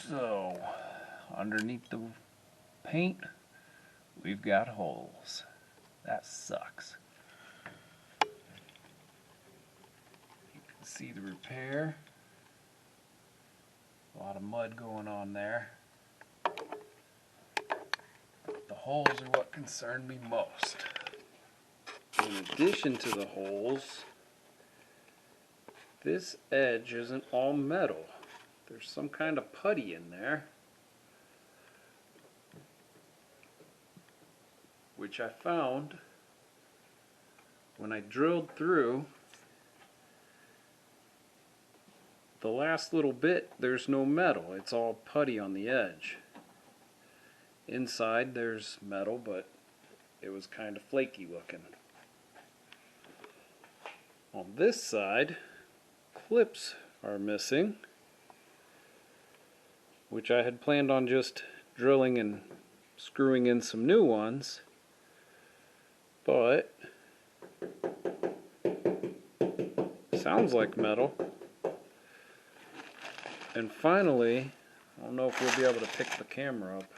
So, underneath the paint, we've got holes. That sucks. You can see the repair. A lot of mud going on there. The holes are what concern me most. In addition to the holes, this edge isn't all metal. There's some kind of putty in there, which I found when I drilled through the last little bit. There's no metal, it's all putty on the edge. Inside there's metal, but it was kind of flaky looking. On this side, clips are missing, which I had planned on just drilling and screwing in some new ones, but sounds like metal. And finally, I don't know if we'll be able to pick the camera up.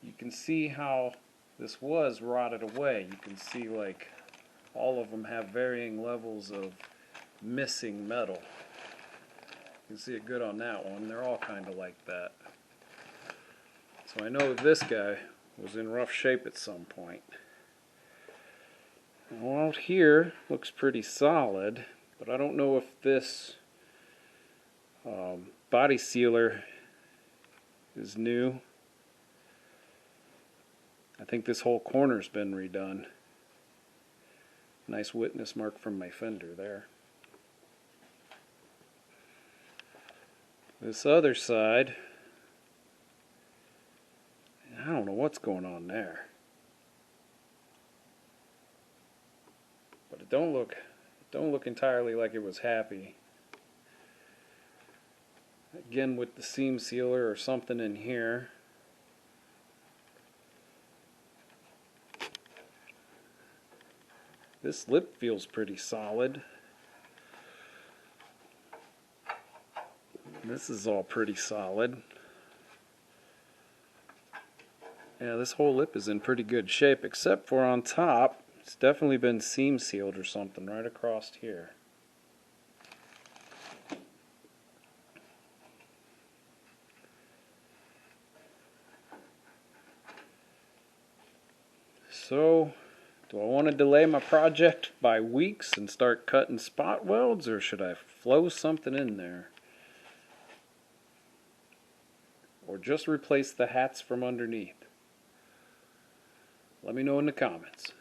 You can see how this was rotted away. You can see like all of them have varying levels of missing metal. You can see it good on that one. They're all kind of like that. So I know this guy was in rough shape at some point. Well, out here looks pretty solid, but I don't know if this body sealer is new. I think this whole corner's been redone. Nice witness mark from my fender there. This other side, I don't know what's going on there. But it don't look entirely like it was happy. Again, with the seam sealer or something in here. This lip feels pretty solid. This is all pretty solid. Yeah, this whole lip is in pretty good shape, except for on top. It's definitely been seam sealed or something right across here. So, do I want to delay my project by weeks and start cutting spot welds, or should I flow something in there? Or just replace the hats from underneath? Let me know in the comments.